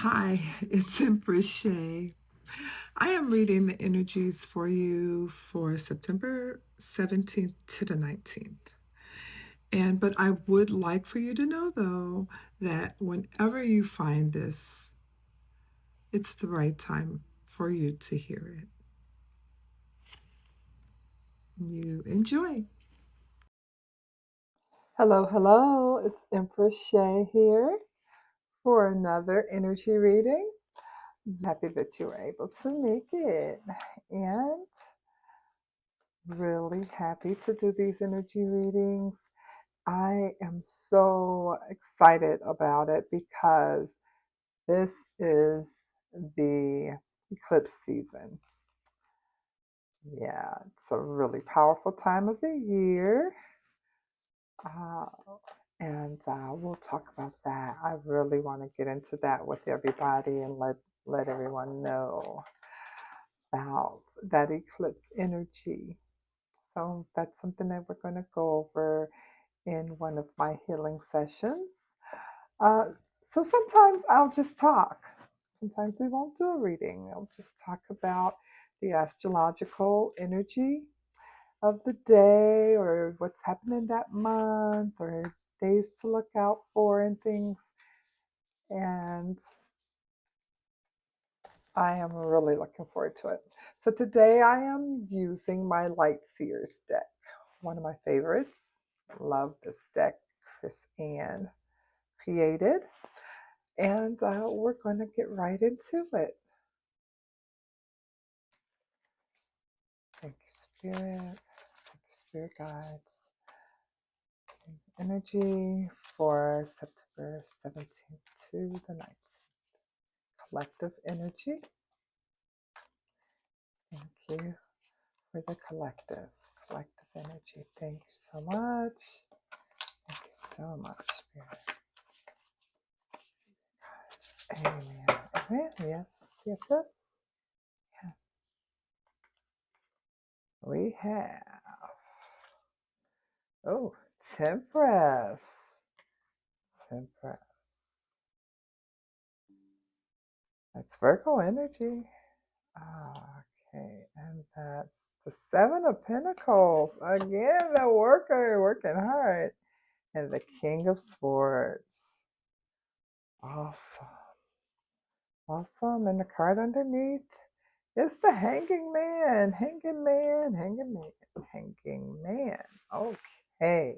Hi, it's Empress Shay. I am reading the energies for you for September 17th to the 19th. But I would like for you to know though that whenever you find this, it's the right time for you to hear it. You enjoy. Hello, hello. It's Empress Shay here for another energy reading. Happy that you were able to make it. And really happy to do these energy readings. I am so excited about it because this is the eclipse season. Yeah, it's a really powerful time of the year. Uh, and we'll talk about that. I really want to get into that with everybody and let everyone know about that eclipse energy. So that's something that we're going to go over in one of my healing sessions. Uh, so sometimes I'll just talk. Sometimes we won't do a reading. I'll just talk about the astrological energy of the day or what's happening that month or days to look out for and things. And I am really looking forward to it. So today I am using my Light Seers deck, one of my favorites. Love this deck, Chris Ann created. And we're going to get right into it. Thank you, Spirit. Thank you, Spirit Guides. Energy for September 17th to the 19th. Collective energy. Thank you for the collective. Collective energy. Thank you so much. Thank you so much, Spirit. Amen. Amen. Yes, yes, yes. Yeah. We have, oh, Temperance. Temperance. That's Virgo energy. Okay, and that's the Seven of Pentacles. Again, the worker working hard. And the King of Swords. Awesome. Awesome. And the card underneath is the Hanging Man. Hanging Man. Hanging Man. Hanging Man. Okay.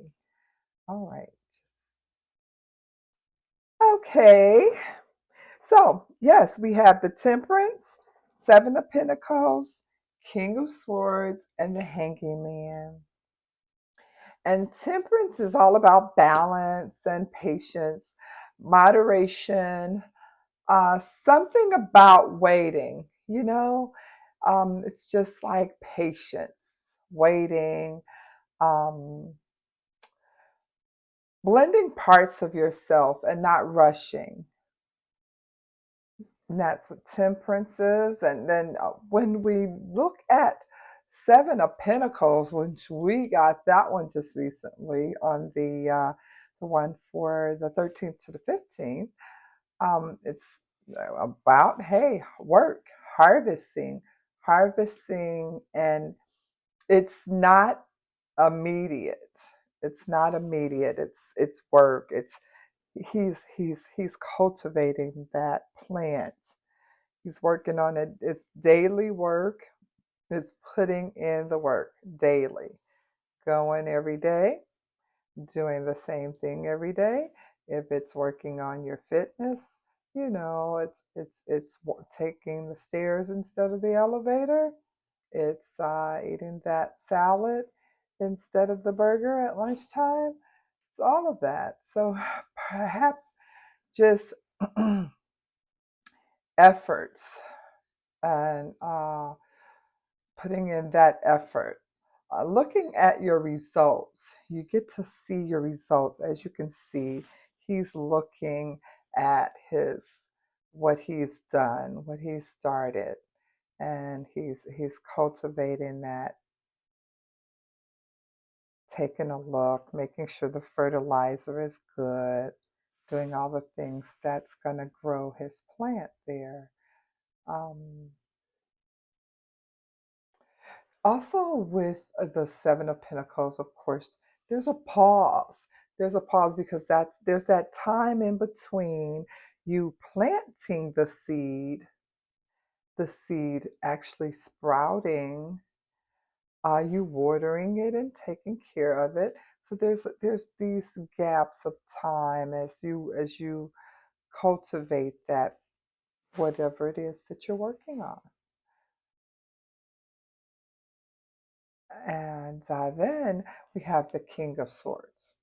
All right. Okay. So, yes, we have the Temperance, Seven of Pentacles, King of Swords, and the Hanging Man. And Temperance is all about balance and patience, moderation, something about waiting, it's just like patience, waiting, um, blending parts of yourself and not rushing. And that's what temperance is. And then when we look at Seven of Pentacles, which we got that one just recently on the one for the 13th to the 15th, it's about, hey, work, harvesting, harvesting, and it's not immediate. It's not immediate. It's work. He's cultivating that plant. He's working on it. It's daily work. It's putting in the work daily, going every day, doing the same thing every day. If it's working on your fitness, it's taking the stairs instead of the elevator. It's eating that salad instead of the burger at lunchtime. It's all of that. So perhaps just efforts and putting in that effort. Looking at your results, you get to see your results. As you can see, he's looking at his what he's done, what he's started, and he's cultivating that, taking a look, making sure the fertilizer is good, doing all the things that's going to grow his plant there. Also, with the Seven of Pentacles, of course, there's a pause. There's a pause because there's that time in between you planting the seed actually sprouting, you watering it and taking care of it. So there's these gaps of time as you cultivate that whatever it is that you're working on. And then we have the King of Swords.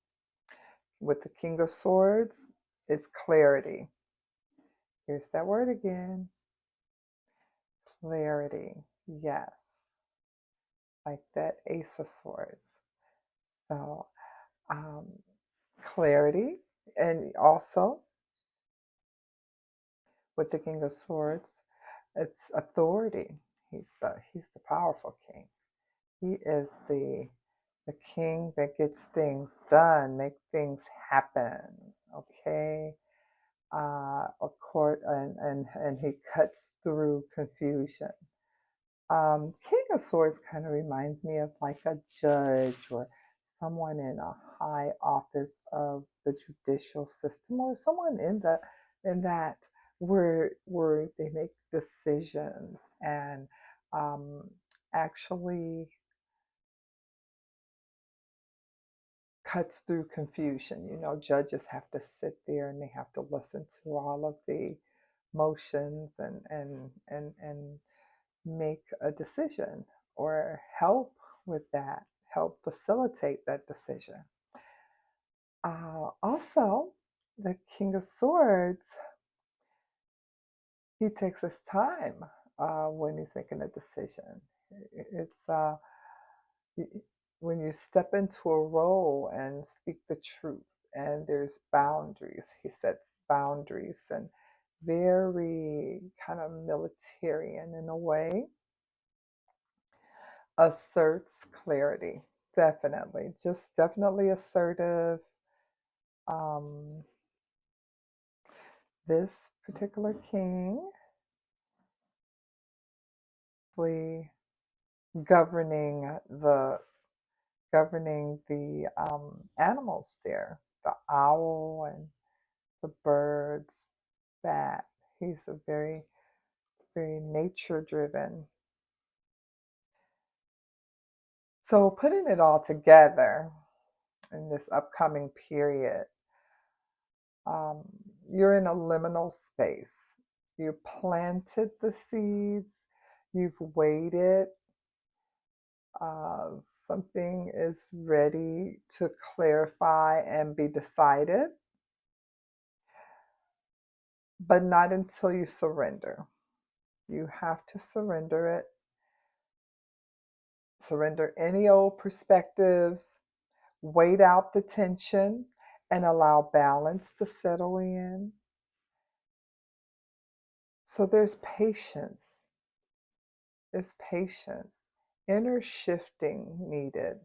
With the King of Swords, it's clarity. Here's that word again. Clarity. Yes. Like that Ace of Swords. So, um, clarity. And also, with the King of Swords, it's authority. He's the powerful king. He is the king that gets things done, make things happen. Okay. A court, and he cuts through confusion. King of Swords kind of reminds me of like a judge or someone in a high office of the judicial system, or someone in that where they make decisions and um, actually cuts through confusion. You know, judges have to sit there and they have to listen to all of the motions and make a decision or help with that, help facilitate that decision. Also, the King of Swords, he takes his time when he's making a decision. It's when you step into a role and speak the truth, and there's boundaries. He sets boundaries and very kind of militarian in a way, asserts clarity. Definitely, just definitely assertive. Um, this particular king, we governing the animals there, the owl and the birds, bat. He's a very very nature driven. So putting it all together in this upcoming period, um, you're in a liminal space. You planted the seeds, you've waited, uh, something is ready to clarify and be decided, but not until you surrender. You have to surrender it, surrender any old perspectives, wait out the tension, and allow balance to settle in. So there's patience. There's patience. Inner shifting needed.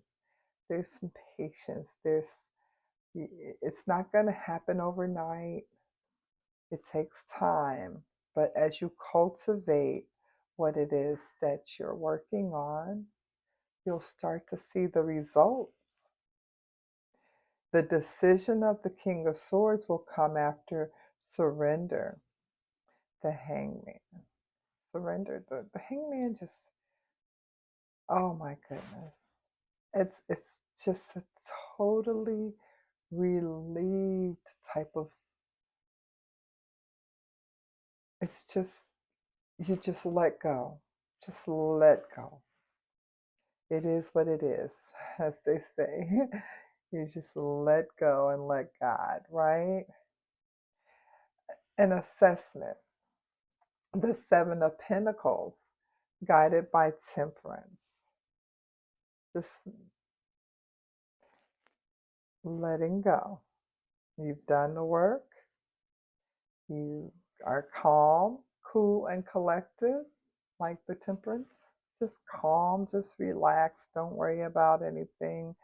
There's some patience. It's not going to happen overnight. It takes time. But as you cultivate what it is that you're working on, you'll start to see the results. The decision of the King of Swords will come after surrender. The Hangman. Surrender. The Hangman just, oh my goodness. It's just a totally relieved type of, it's just, you just let go. Just let go. It is what it is, as they say. You just let go and let God, right? An assessment. The Seven of Pentacles, guided by Temperance. Just letting go. You've done the work. You are calm, cool, and collected, like the Temperance. Just calm, just relax. Don't worry about anything.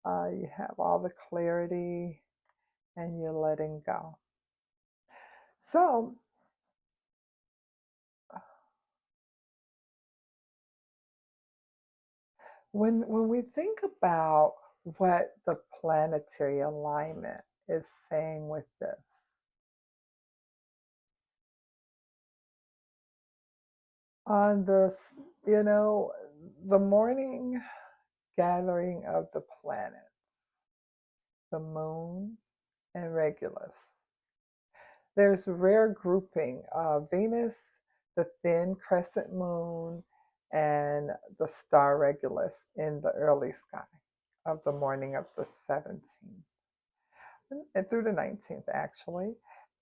You have all the clarity and you're letting go. So when we think about what the planetary alignment is saying with this, on this, you know, the morning gathering of the planets, the moon and Regulus. There's rare grouping of Venus, the thin crescent moon, and the star Regulus in the early sky of the morning of the 17th and through the 19th, actually.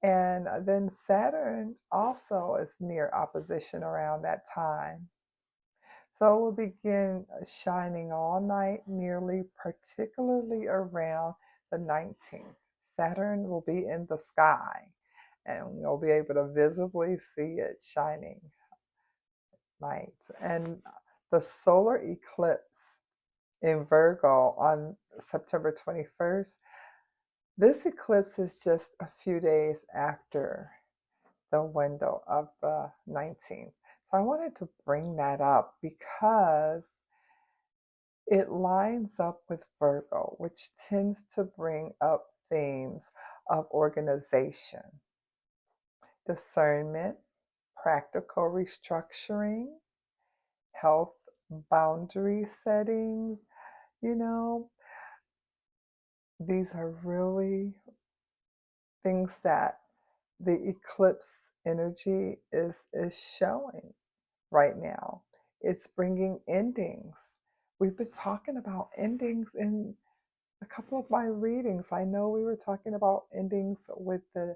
And then Saturn also is near opposition around that time. So it will begin shining all night, nearly, particularly around the 19th. Saturn will be in the sky, and you'll be able to visibly see it shining night. And the solar eclipse in Virgo on September 21st, this eclipse is just a few days after the window of the 19th. So I wanted to bring that up because it lines up with Virgo, which tends to bring up themes of organization, discernment, practical restructuring, health boundary setting. You know, these are really things that the eclipse energy is showing right now. It's bringing endings. We've been talking about endings in a couple of my readings. I know we were talking about endings with the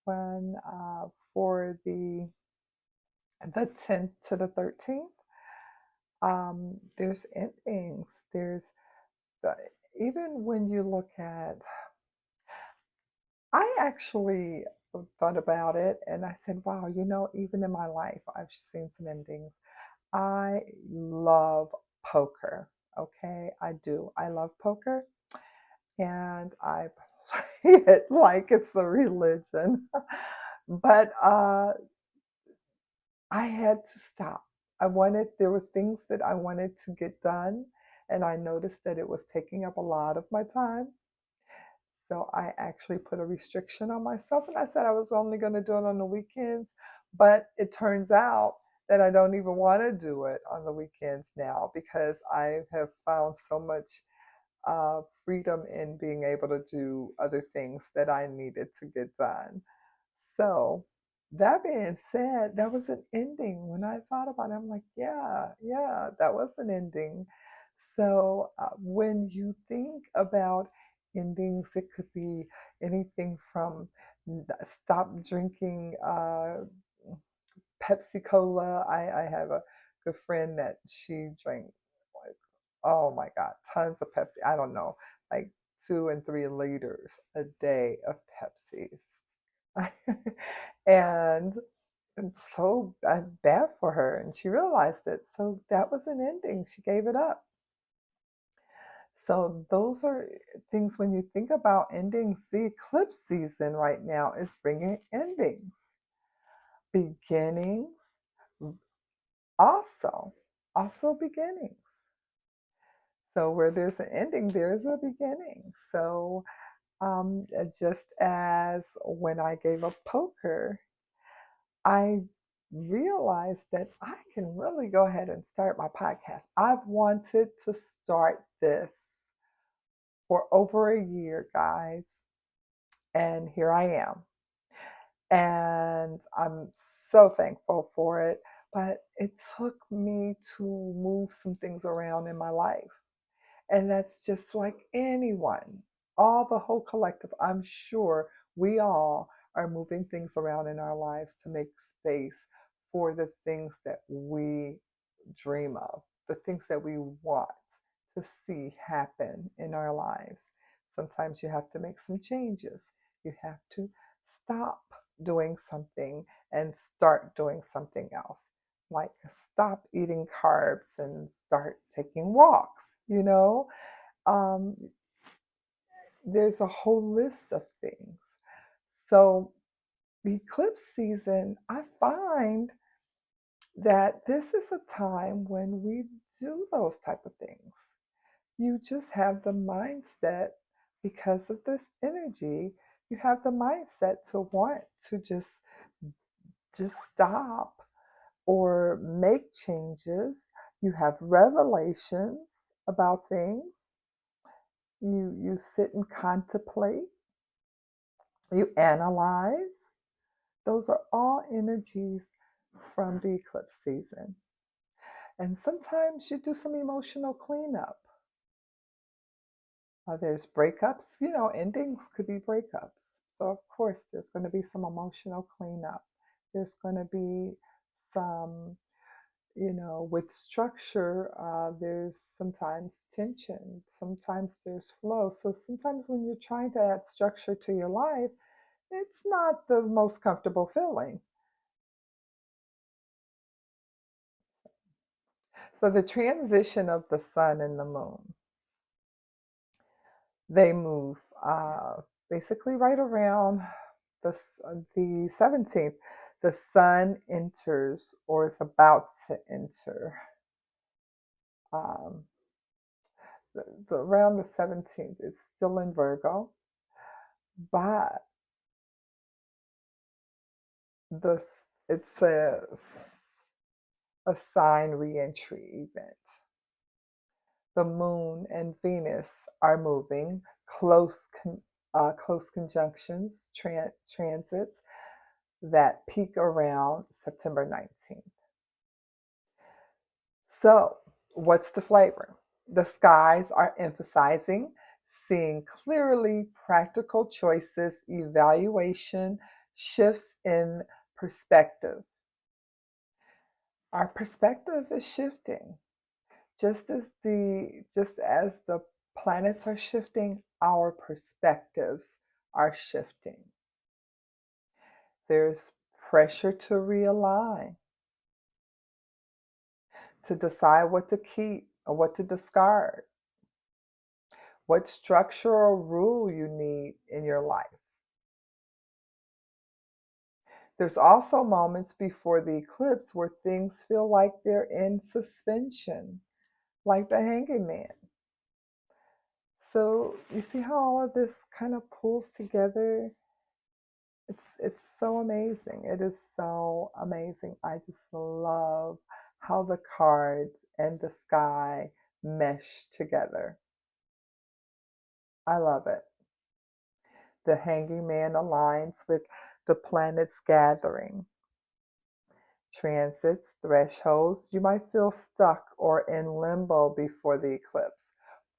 one for the 10th to the 13th. There's endings. There's the, even when you look at, I actually thought about it and I said, wow, you know, even in my life, I've seen some endings. I love poker. Okay, I do. I love poker and I play it like it's a religion. But I had to stop. There were things that I wanted to get done, and I noticed that it was taking up a lot of my time. So I actually put a restriction on myself, and I said I was only going to do it on the weekends. But it turns out that I don't even want to do it on the weekends now because I have found so much freedom in being able to do other things that I needed to get done. So, that being said, that was an ending. When I thought about it, I'm like, yeah, yeah, that was an ending. So, when you think about endings, it could be anything from stop drinking Pepsi Cola. I have a good friend that she drank, like, oh my God, tons of Pepsi. I don't know, like 2 and 3 liters a day of Pepsis. and it's so bad for her. And she realized it. So that was an ending. She gave it up. So those are things when you think about endings. The eclipse season right now is bringing endings, beginnings, also, also beginnings. So where there's an ending, there's a beginning. So just as when I gave up poker, I realized that I can really go ahead and start my podcast. I've wanted to start this for over a year, guys, and here I am. And I'm so thankful for it. But it took me to move some things around in my life. And that's just like anyone, all the whole collective. I'm sure we all are moving things around in our lives to make space for the things that we dream of, the things that we want to see happen in our lives. Sometimes you have to make some changes. You have to stop doing something and start doing something else. Like stop eating carbs and start taking walks, you know? Um, there's a whole list of things. So the eclipse season, I find that this is a time when we do those type of things. You just have the mindset, because of this energy, you have the mindset to want to just stop or make changes. You have revelations about things. You sit and contemplate, you analyze. Those are all energies from the eclipse season. And sometimes you do some emotional cleanup. There's breakups, endings could be breakups. So, of course, there's going to be some emotional cleanup. There's going to be some, with structure, there's sometimes tension, sometimes there's flow. So, sometimes when you're trying to add structure to your life, it's not the most comfortable feeling. So, the transition of the sun and the moon, they move basically right around the 17th. The sun enters, or is about to enter, um, around the 17th. It's still in Virgo, but the it's a sign reentry event. The moon and Venus are moving close conjunctions, transits that peak around September 19th. So, what's the flavor? The skies are emphasizing seeing clearly, practical choices, evaluation, shifts in perspective. Our perspective is shifting. Just as the planets are shifting, our perspectives are shifting. There's pressure to realign, to decide what to keep or what to discard, what structure or rule you need in your life. There's also moments before the eclipse where things feel like they're in suspension, like the hanging man. So you see how all of this kind of pulls together. It's so amazing. It is so amazing. I just love how the cards and the sky mesh together. I love it. The hanging man aligns with the planets gathering. Transits, thresholds, you might feel stuck or in limbo before the eclipse,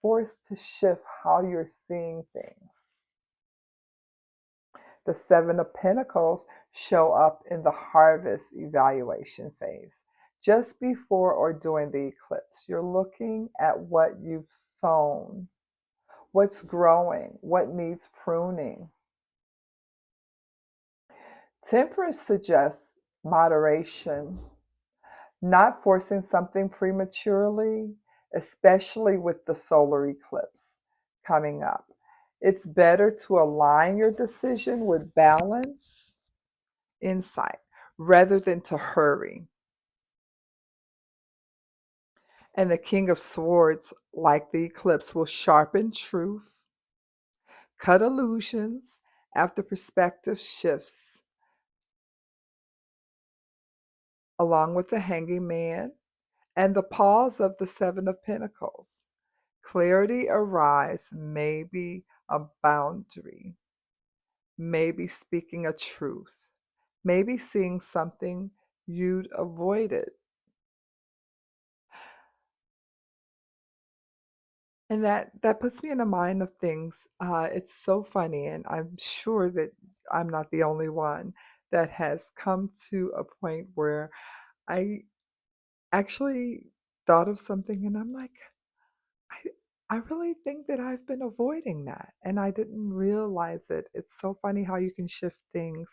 forced to shift how you're seeing things. The Seven of Pentacles show up in the harvest evaluation phase. Just before or during the eclipse, you're looking at what you've sown, what's growing, what needs pruning. Temperance suggests moderation, not forcing something prematurely, especially with the solar eclipse coming up. It's better to align your decision with balance, insight, rather than to hurry. And the King of Swords, like the eclipse, will sharpen truth, cut illusions after perspective shifts, along with the Hanging Man and the pause of the Seven of Pentacles. Clarity arrives, maybe a boundary, maybe speaking a truth, maybe seeing something you'd avoided. And that puts me in a mind of things. It's so funny, and I'm sure that I'm not the only one that has come to a point where I actually thought of something, and I'm like, I I really think that I've been avoiding that, and I didn't realize it. It's so funny how you can shift things.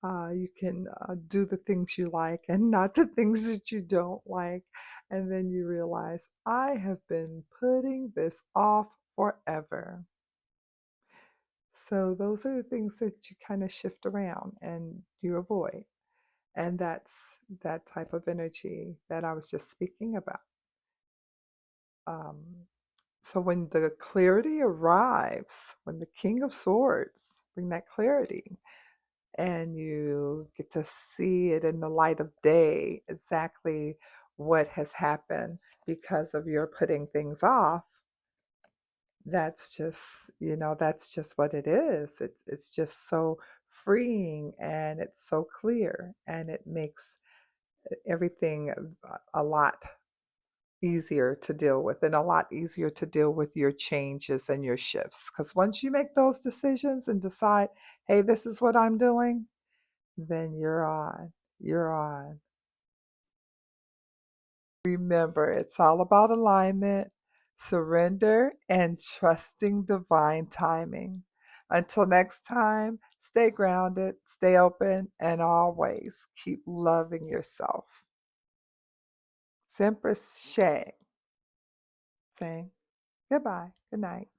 You can do the things you like and not the things that you don't like. And then you realize, I have been putting this off forever. So those are the things that you kind of shift around and you avoid. And that's that type of energy that I was just speaking about. Um, so when the clarity arrives, when the King of Swords bring that clarity, and you get to see it in the light of day, exactly what has happened because of your putting things off, that's just, that's just what it is. It's just so freeing, and it's so clear, and it makes everything a lot easier to deal with, and a lot easier to deal with your changes and your shifts, because once you make those decisions and decide, hey, this is what I'm doing, then you're on. You're on. Remember, it's all about alignment, surrender, and trusting divine timing. Until next time, stay grounded, stay open, and always keep loving yourself. Sempre saying goodbye. Good night.